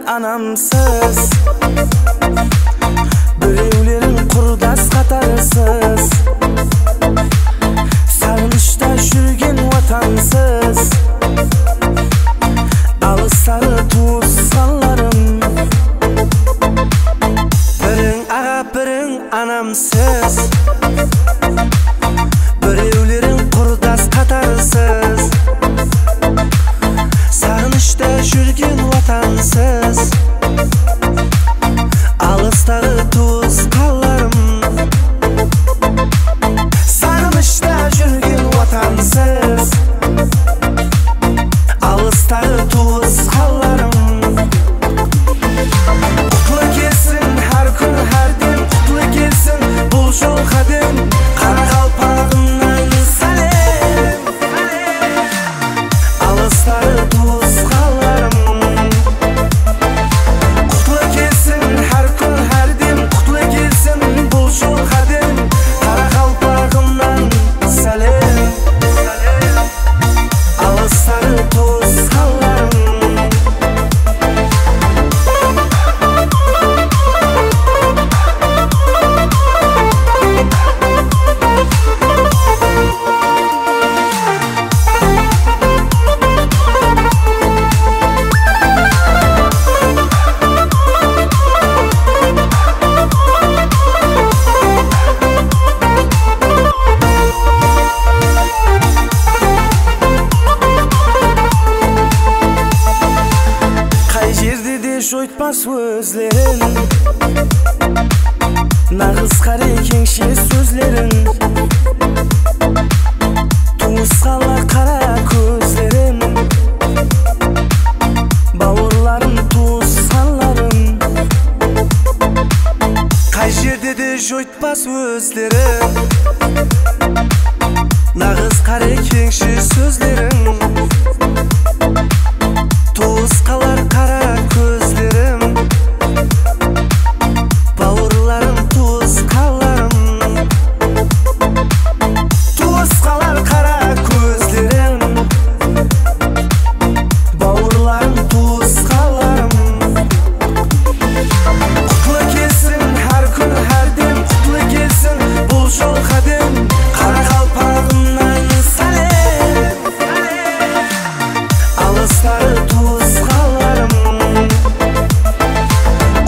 anamsız, bireuvlerin qurdas qatarisiz, sarılışda yurgan vatansız, alısları tuğsanlarım. Biring ağa biring anamsız, bireuvlerin qurdas qatarisiz, sarılışda yurgan vatansız, alısları tuğsanlarım. Sarılışda yurgan vatansız, alısları tuğsanlarım. Qutlu kelsin har kun har dem, qutlu kelsin bu jol qadim, Qaraqalpog'imdan salom. Alısları tuğsanlarım. Qutlu kelsin har kun har dem, qutlu kelsin bu jol qadim, Qaraqalpog'imdan salom. Alısları tuğsanlarım. Qay yerda desh o'tmas so'zlaring, nag'iz qara kengshi so'zlaring, tuğsanlar qara ko'zlarim, bavurlarim tuğsanlarim. Qay yerda desh o'tmas so'zlaring, nag'iz qara kengshi so'zlaring, tuğsanlar qara ko'zlarim, bavurlarim tuğsanlarim. Tuğsanlar qara ko'zlarim, bavurlarim tuğsanlarim. Qutlu kelsin har kun har dem, qutlu kelsin bu jol qadim, Qaraqalpog'imdan salom. Alısları tuğsanlarım.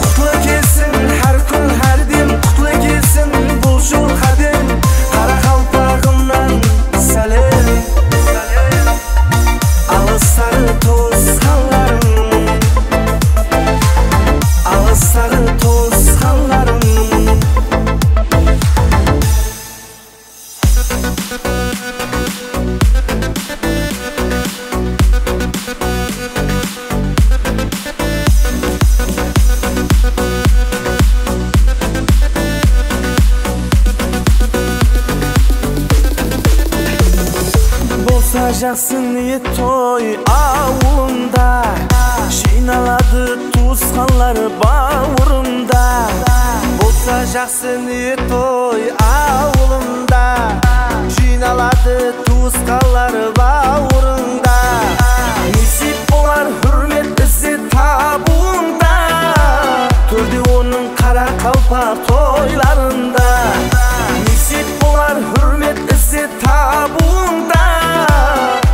Qutlu kelsin har kun har dem, qutlu kelsin bu jol qadim, Qaraqalpog'imdan salom. Alısları tuğsanlarım. Alısları tuğsanlarım. Bolsa жақсы ниет той ауылында, жиналады туысқанлар бауырында. Болса жақсы ниет той ауылында, жиналады туысқанлар бауырында. Несіп болар hürmet іздеп табуында, төрде оның Қарақалпақ тойларында. Несіп болар hürmet іздеп табуында,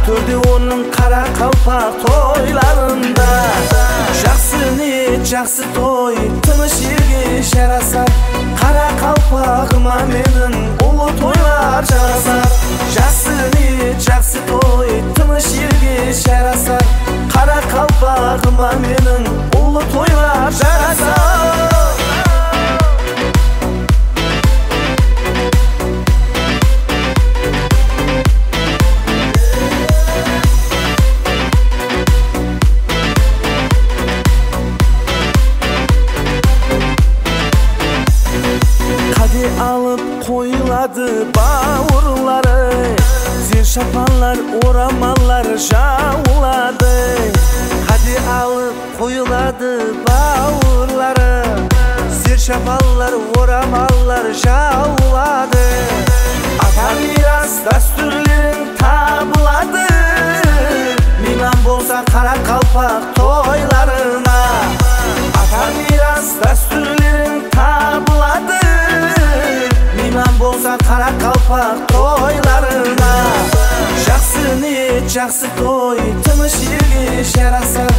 төрде оның Қарақалпақ тойларында. Жақсы ниет жақсы той, тыныш елге жарасар, Қарақалпағыма менің ұлы тойлар жарасар. Жақсы ниет жақсы той, тыныш елге жарасар, Қарақалпағыма менің ұлы тойлар жарасар. Қаде алып қойылады бауырлары, зер шапанлар орамалар жауылады. Қаде алып қойылады бауырлары, зер шапанлар орамалар жауылады. Ата мирас дәстүрлерің табылады, мейман болса Қарақалпақ тойларына. Dastürlerin tabuladı Meyman bolsa kara kalpak toylarına Жақсы ниет, жақсы той, тыныш елге жарасар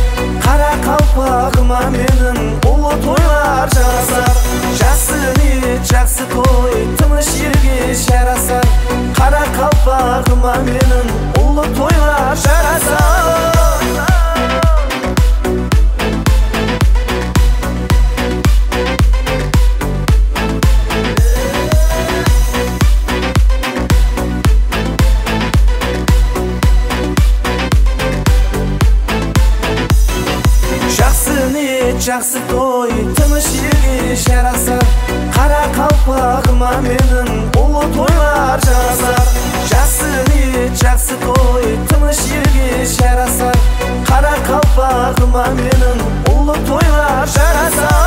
Кара қалпағыма менің ұлы тойлар жарасар Жақсы ниет, жақсы той, тыныш елге жарасар Кара қалпағыма менің ұлы тойлар жарасар Жақсы той, тыныш елге жарасар Қара қалпағыма менің ұлы тойлар жарасар Жақсы ниет, жақсы той, тыныш елге жарасар Қара қалпағыма менің ұлы тойлар жарасар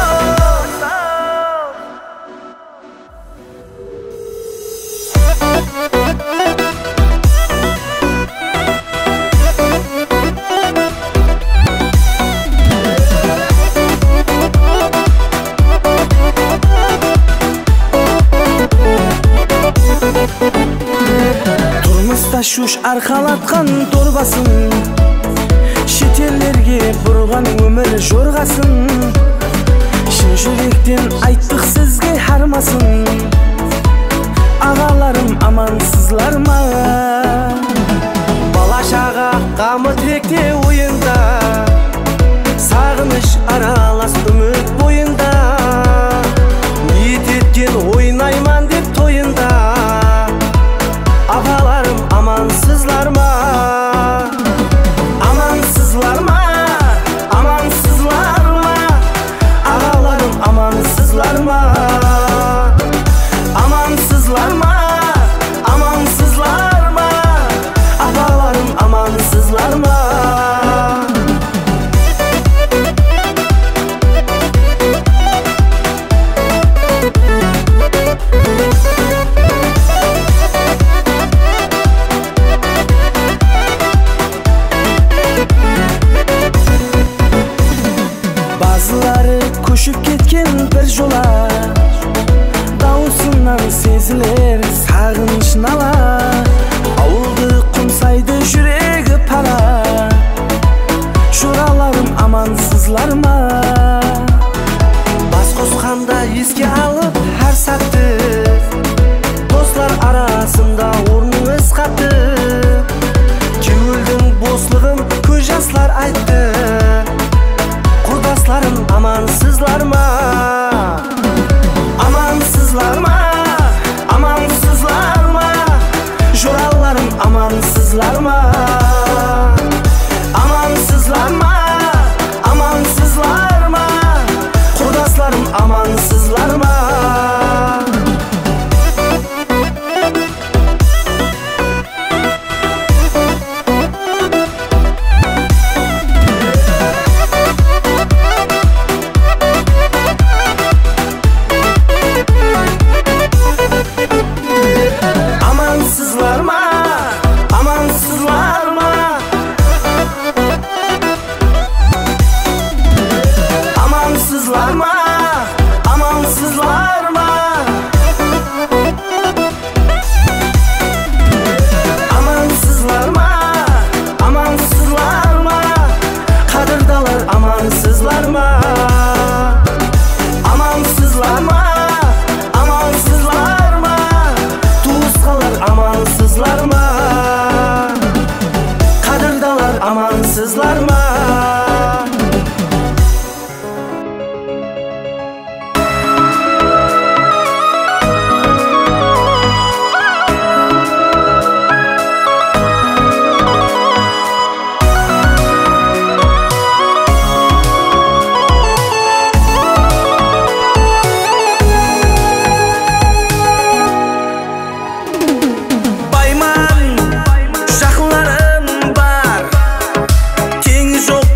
Шуш арқалатқан торбасын Шетелерге бұрған өмір жорғасын Шын жүректен айттық сізге хармасын Ағаларым амансызлар ма Бала шаға қамы тіректе ойында Сағыныш аралас үміт бойында Ниет еткен ойнайман деп тойында Ағаларым амансызлар ма Амансызлар ма Амансызлар ма Ағаларым амансызлар ма Амансызлар ма Амансызлар ма Ағаларым амансызлар ма Көшіп кеткен бір жола Даусынан сезілер сағыныш нала Ауылды құмсайды жүрегі пара Жораларым амансызлар ма Бас қосқанда еске алып әр сәтті Достар арасында орныңыз қатты Кеуілдің бослығын көз жаслар айтты Құрдастарым амансызлар ма Амансызлар ма Амансызлар ма Жораларым амансызлар ма Амансызлар ма Амансызлар ма Құрдастарым амансызлар ма Amansızlar mı? Bayman, жақынlarım бар, теңі жоқ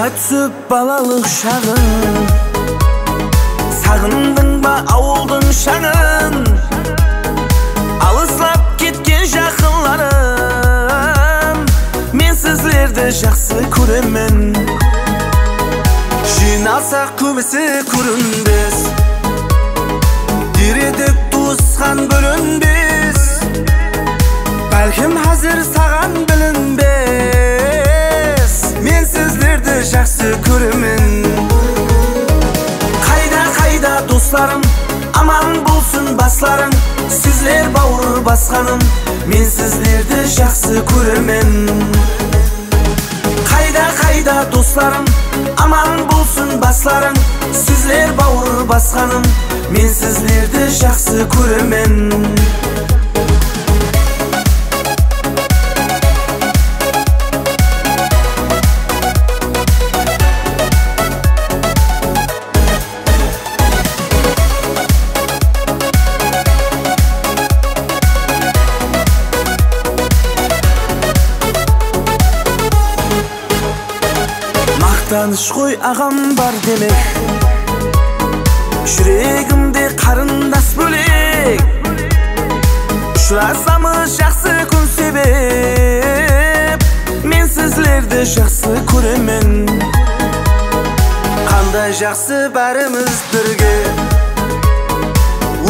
түсіп балалық шағың, сағындың ба ауылдың шаңын, алыслап кеткен жақынларым, мен сіздерді жақсы көремін. Жиналсақ көбісі көрінбес, дередік туысқан бөлінбес, бәлкім әзір саған білінбес, мен сіздерді жақсы көремін. Қайда достарым, аман болсын басларың, сіздер бауыр басқаным, мен сіздерді жақсы көремін. Қайда достарым, аман болсын басларың, сіздер бауыр басқаным, мен сіздерді жақсы көремін. Мақтаныш қой ағам бар демек, жүрегімде қарындас бөлек, ұшырасамыз жақсы күн себеп, мен сіздерді жақсы көремін. Қандай жақсы бәріміз бірге,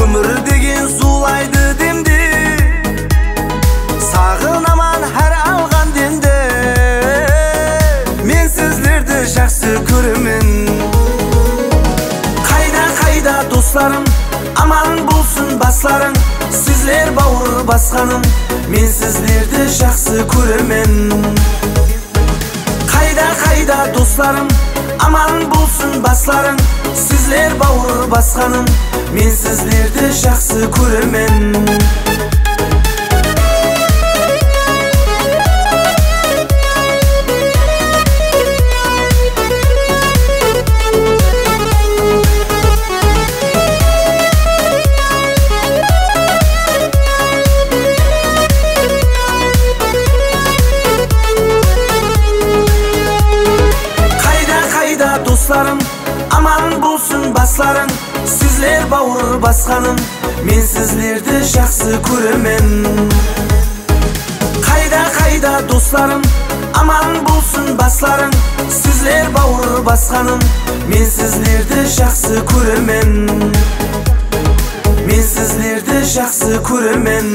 өмір деген зулайды демде, сағынаман әр алған демде, мен сіздерді жақсы көремін. Қайда достарым, аман болсын басларың, сіздер бауыр басқаным, мен сіздерді жақсы көремін. Қайда достарым, аман болсын басларың, сіздер бауыр басқаным, мен сіздерді жақсы көремін. Достарым, аман болсын басларың, сіздер бауыр басқаным, мен сіздерді жақсы көремін. Қайда достарым, аман болсын басларың, сіздер бауыр басқаным, мен сіздерді жақсы көремін. Мен сіздерді жақсы көремін.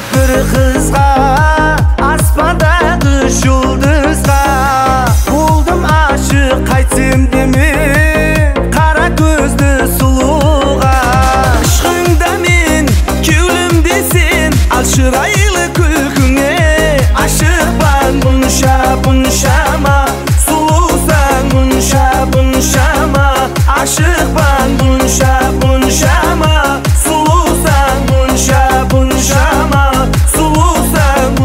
Bir kızga, aspandagı жұлдызға, болдым aşık қайтсем деме, қара көзді сұлуға. Ышқыңда мен, кеулімде сен, ал шырайлы күлкіңе, ашықпан бұншама, сұлусаң бұншама, ашықпан бұншама, сұлусаң бұншама, сұлусаң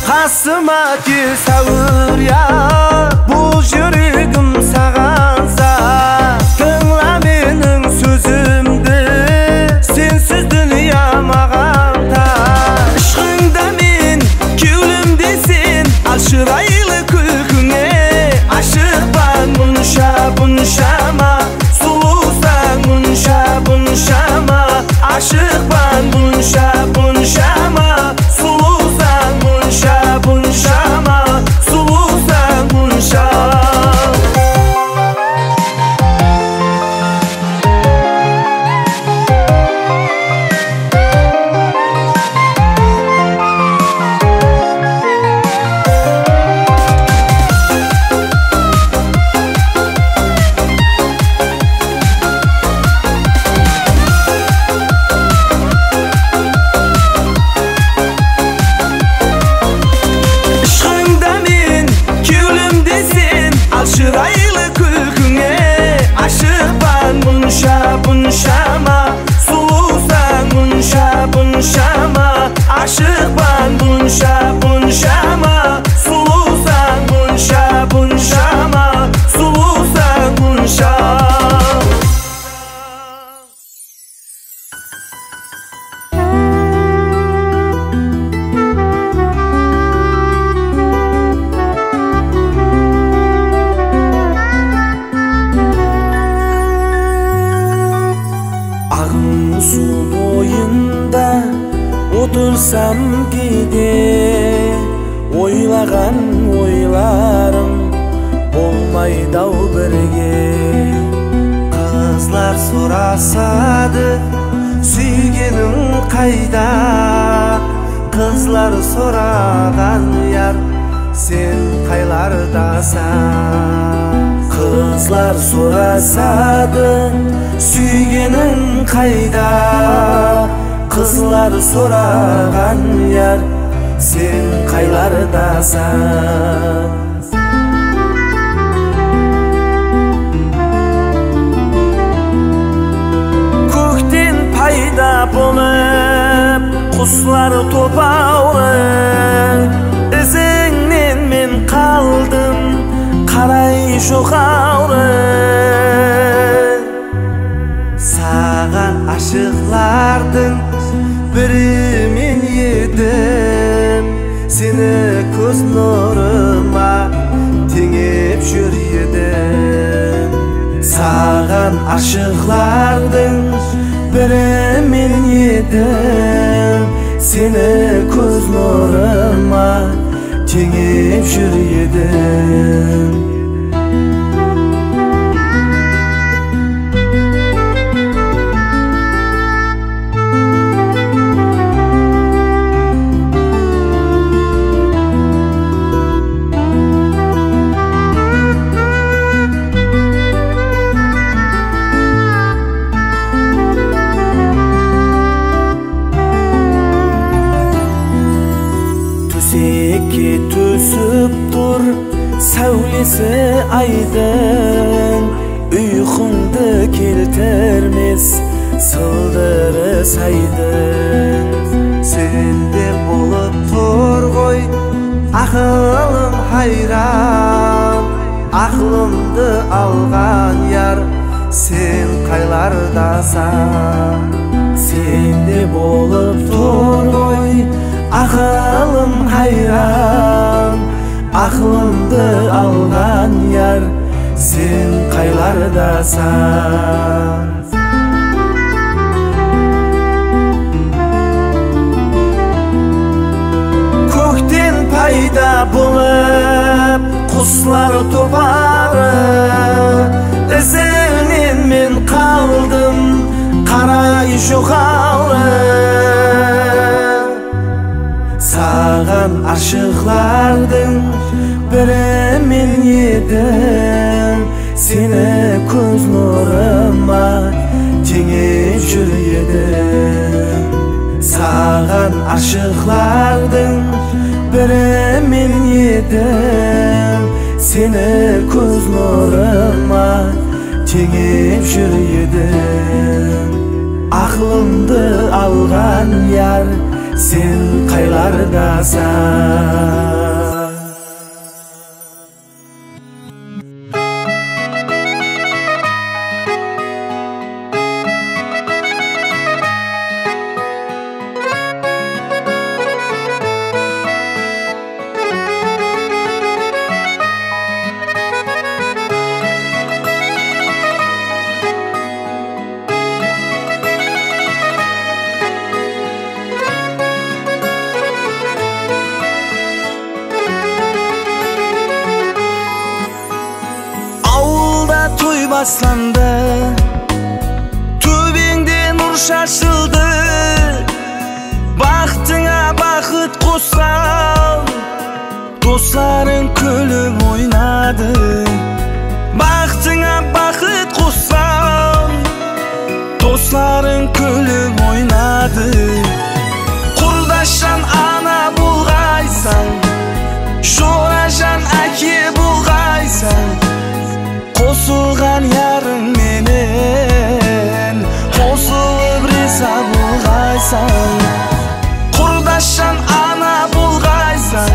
қасыма кел сәуір я, бұл жүрегім сағанса, тыңла менің сөзімді, сенсіз дүния маған тар. Ышқыңда мен, кеулімде сен, ал шырайлы күлкіңе, ашықпан бұншама, сұлусаң бұншама, ашықпан бұншама, сұлусаң бұншама, сұлусаң бұншама. sorasады suygenin kayda, kızlar soragan yar sen kaylardasan. Kızlar sorasады suygenin kayda, kızlar soragan yar sen kaylardasan. Kökten payda bolup kuşlar topalı, izingnen men kaldım karay şoğalı. Sağa aşıklardın biri men yedim, seni göz nuruma tengip jür yedim. Sağan aşıklardın biri men yedim, seni göz nuruma tengip jür yedim. Tüsekке tüsüp dur savlesi aydın, uykundu keltermez sıldırı saydın. Sende bolup turgoy akılım hayran, aklımdı algan yar sen kaylardasan. Sende bolup turgoy akılım hayran, aklımdı algan yar sen kaylardasan. Kökten payda bolup kuşlar topalı, izingnen men kaldım karay şoğalı. Sağan aşıklardın biri men yedim, seni göz nuruma tengip jür yedim. Sağan aşıklardın biri men yedim, seni göz nuruma tengip jür yedim. Aklımdı algan yar sen kaylardasan. Başlandı, tübеңde nur şaşıldı, baktına bakıt koşsan, dostların külüp oynadı. Baktına bakıt koşsan, dostların külüp oynadı. Kurdaşan ana bulgaysan, şoraşan aki bulgaysan, kosulgan yarın menen kosulup riza bulgaysan. Kurdaşan ana bulgaysan,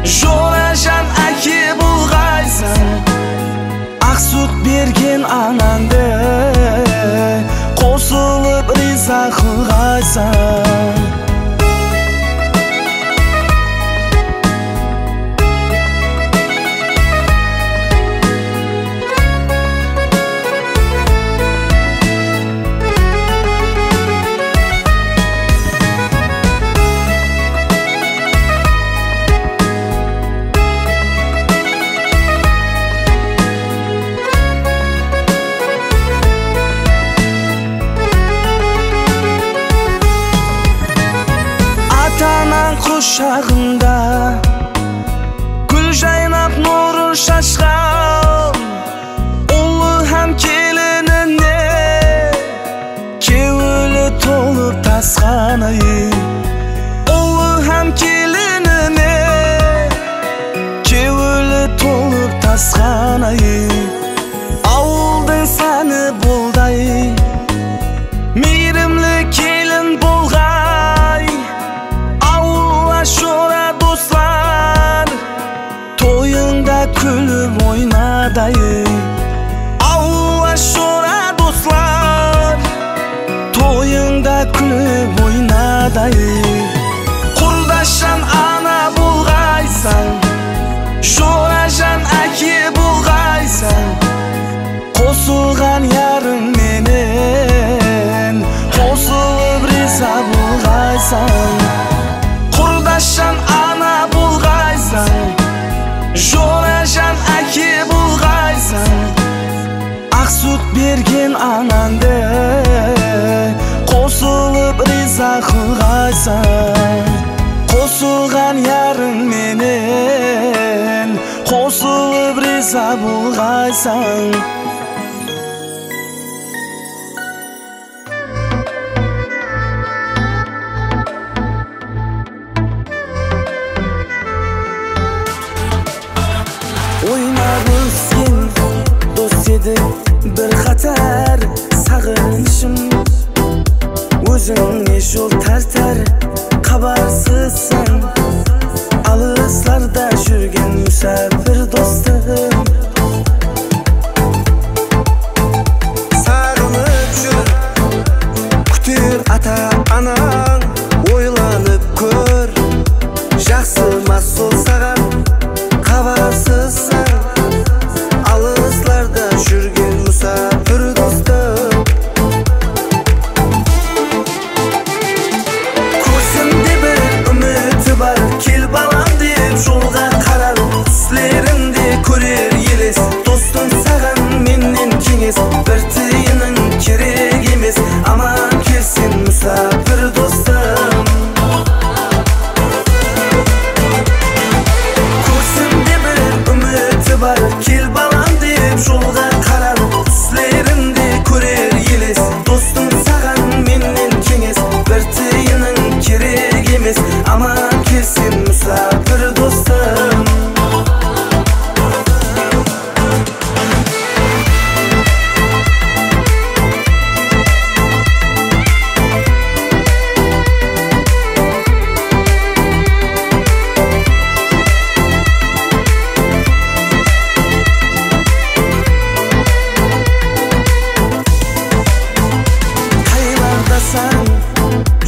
joraşan aki bulgaysan, aksut bergen anandı kosulup riza kılgaysan. şağında gül jaynap nurun şaşkan ulu hem kelinine kevuli tolup taskanayı ulu hem kelinine kevuli tolup taskanayı aldın seni bulday mirimli kelin bulgay Allah şora dostlar toyunda külüp oynadayı Allah şora dostlar toyunda külüp oynadayı kurdaşan ana bulgaysan şorajan aki bulgaysan qosulgan yarın menen qosulup riza bulgaysan kurdaşan ana bulgaysan jorajan aki bulgaysan ak süt bergen anande qosulup riza qılgaysan qosulgan yarın menen qosulup riza bulgaysan Oynarız sen dost edi bir xatar sağınışım Özün eş yol tartar xabarsızsan Alıslarda жүрген müsafir dostum Sağınıp jür kütür ata anan Oylanıp kör жақсы мас сол саған Xabarsızsan alıslarda жүрген müsafir dostum Көзімде бір үміті бар кел балам деп жолға қарар Түстерімде көрер елес достым саған менен кеңес бір тиының керек емес аман келсін müsafir достым Kел балам деп жолға қарар Түстерімде көрер елес достым саған менен кеңес бір тиының керек емес аман келсін müsafir достым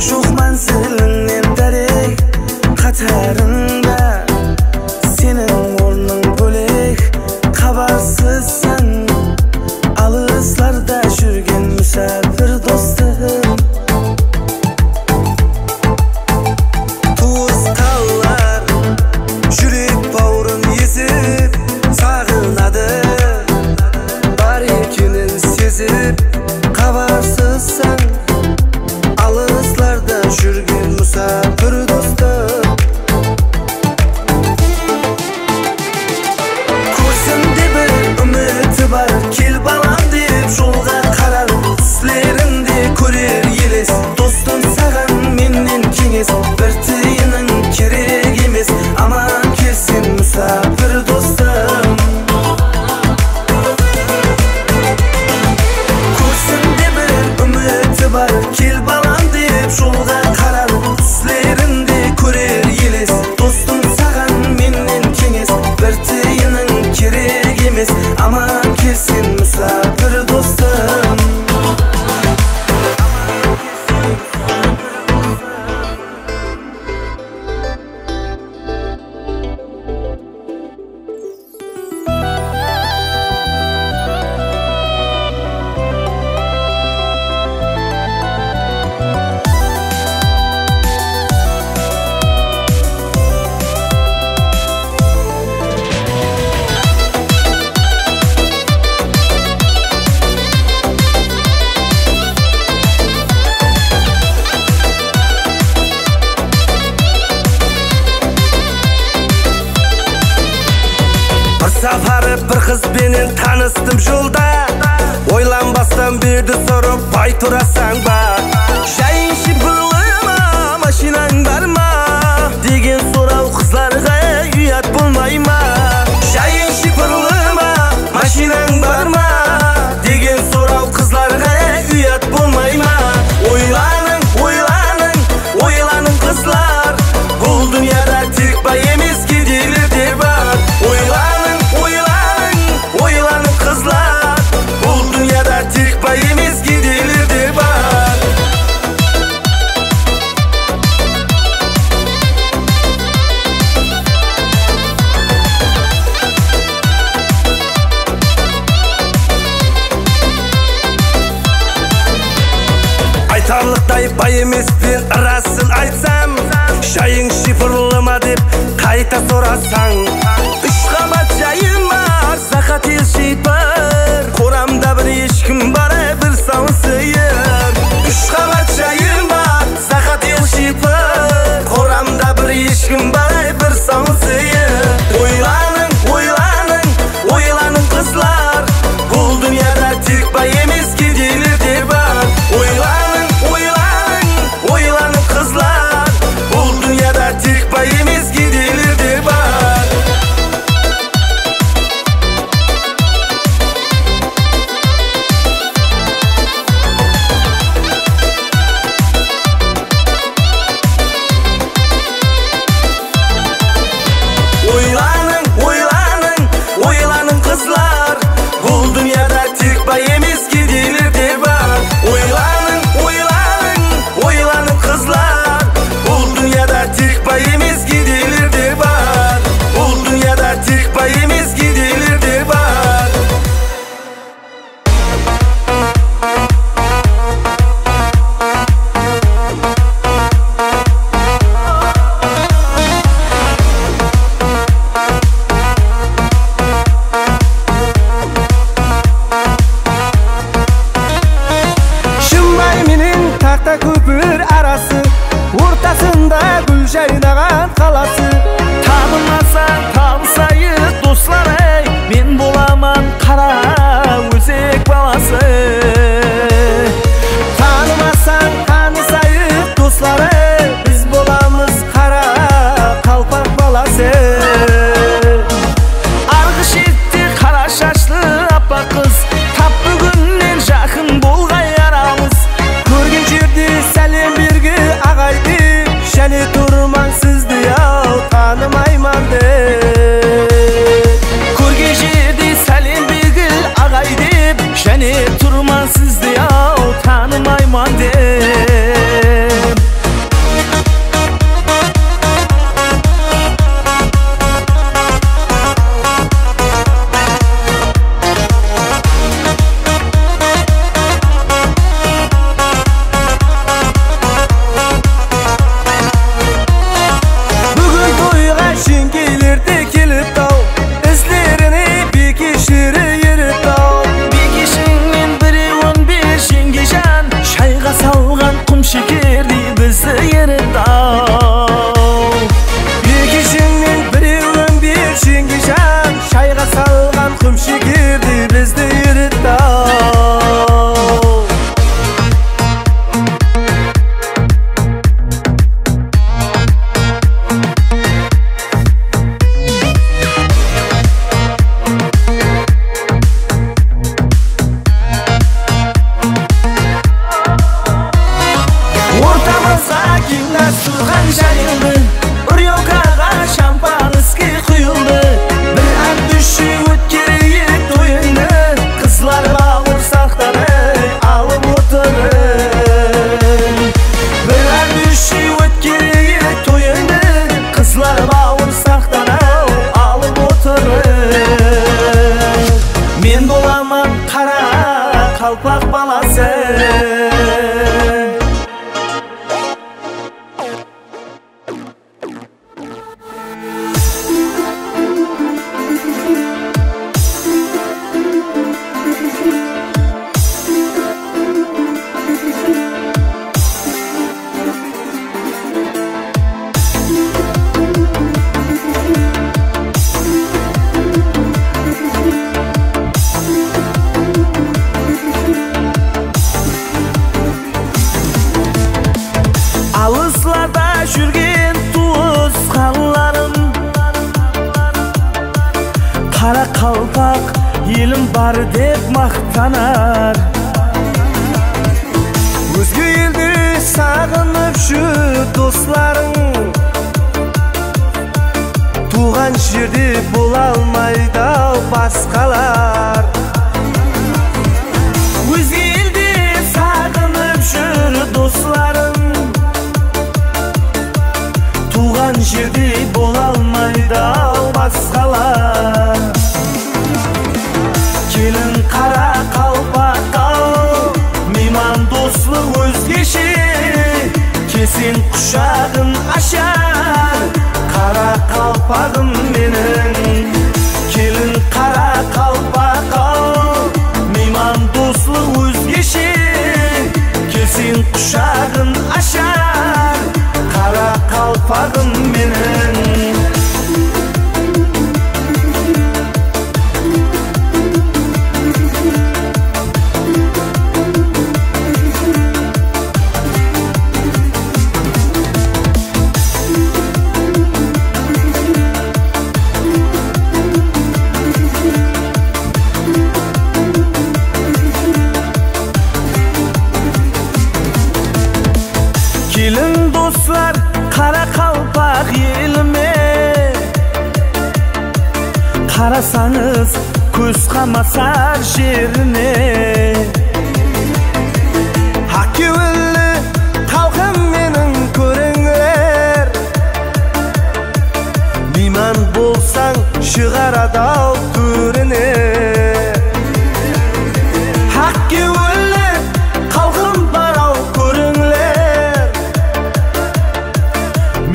Жоқ мәнзіліңнен дәрек қатарында Сенің орның бөлек Хабарсызсың алысларда жүрген müsafir достым Туысқанлар жүрек бауырын езіп Сағынады бар екенін сезіп Хабарсызсың Alıslarda жүрген müsafir dostum Көзімде бір үміті бар кел балам деп жолға қарар Түстерімде көрер елес достым саған менен кеңес бір тиының керек емес аман келсін müsafir достым сапары bir kız benen tanıştım жолда. Ойланбастан берді сұрып бай тұрасаң ба? Жайың шипырлыма, машинаң бар ма? Деген сұрау қызларға ұят болмай ма? Жайың шипырлыма, машинаң бар ма? Деген сұрау қызларға ұят болмай ма? Ойланың, ойланың, ойланың қызлар, бұл дүнияда тек бай емес кедейлер де бар. Ойланың, ойланың, ойланың қызлар, бұл дүнияда тек бай емес кедейлер де бар. Айтарлықтай бай емеспен расын айтсам, жайың шифрлыма деп қайта сұрасаң. Үш қабат жайым бар, сақат ел шипыр, қорамда бір ешкім бар, бір сауын сиыр. Үш қабат жайым бар, сақат ел шипыр, қорамда бір ешкім бар, бір сауын сиыр. Ойланың, ойланың, ойланың қызлар, бұл дүнияда тек бай емес кедейлер де бар. Ойланың, ойланың, ойланың қызлар, бұл дүнияда тек бай емес кедейлер де бар. Ойланың, ойланың, ойланың қызлар, бұл дүнияда тек бай емес кедейлер де бар. Ойланың, ойланың, ойланың қызлар, бұл дүнияда тек бай емес кедейлер де бар. Бұл дүнияда тек бай емес кедейлер де бар. Шымбай менен тақта көпір арасы, ортасында гүл жайнаған қаласы. Танымасаң табысайық достар ей, мен боламан қара өзек баласы. Танымасаң танысайық достар ей, біз боламыз қара қалпақ баласы. Арғы шетте қара шашлы аппақ қыз, тап бүгіннен жақын болғай арамыз. Көрген жерде сәлем берге ағай деп, және тұрмаң сізді ау танымайман деп. Көрген жерде сәлем берге ағай деп, және тұрмаң сізді ау танымайман деп. Бүгін тойға жеңгейлер де келіп тау, іздеріне бекешері еріп тау. Бекешіңнен біреуін бер жеңгежан, шайға салған құм шекердей бізді еріп тау. Бекешіңнен біреуін бер жеңгежан, шайға салған құм шекердей бізді еріп тау. Ортамызға кеңес тұрған жайылды, рюмкаға шампан іске құйылды. Бір ән düşі өткерейік тойынды, қызлар бауыр сақтаны алып отырын. Бір ән düşі өткерейік тойынды, қызлар бауыр сақтаны алып отырын. Мен боламын қара қалпақ баласы. Kara kalpak elim var dep maqtanar. Özgü eldi sağınıp şu dostlarың, tuğan жерде bola almaydı басқалар. Özgü eldi sağınıp şu dostlarың, tuğan жерде bola almaydı басқалар. Келін қара қалпақ ал, мейман достық өзгеше, кесен құшағын ашар, қара қалпағым менің. Келін қара қалпақ ал, мейман достық өзгеше, кесен құшағын ашар, қара қалпағым менің. Келін достар қара қалпақ еліме, қарасаңыз көз қамасар жеріне. Ақкеуілі қалқым менің көріңлер, мейман болсаң шығарады ау төріне. Ақкеуілі қалқым бар ау көріңлер,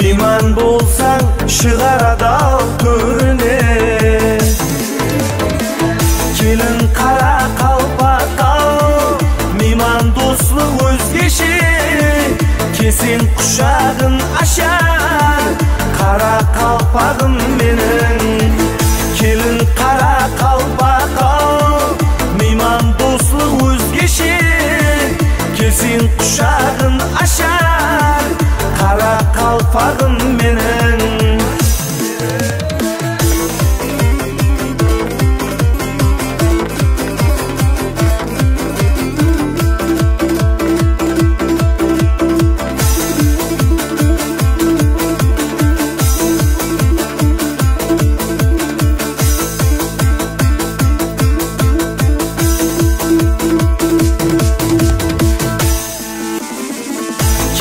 мейман болсаң шығарады ау төріне. Келін қара қалпақ ал, мейман достық өзгеше, кесен құшағын ашар, қара қалпағым менің. Келін қара қалпақ ал, мейман достық өзгеше, кесен құшағын ашар, қара қалпағым менің.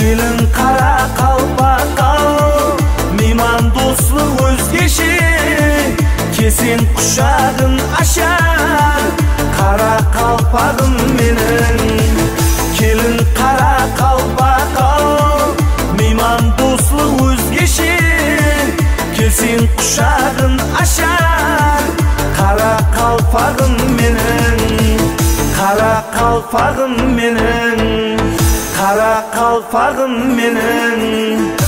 Келін қара қалпақ ал, мейман достық өзгеше, кесен құшағын ашар, қара қалпағым менің. Келін қара қалпақ ал, мейман достық өзгеше, кесен құшағын ашар, қара қалпағым менің. Қара қалпағым менің, қара қалпағым менің.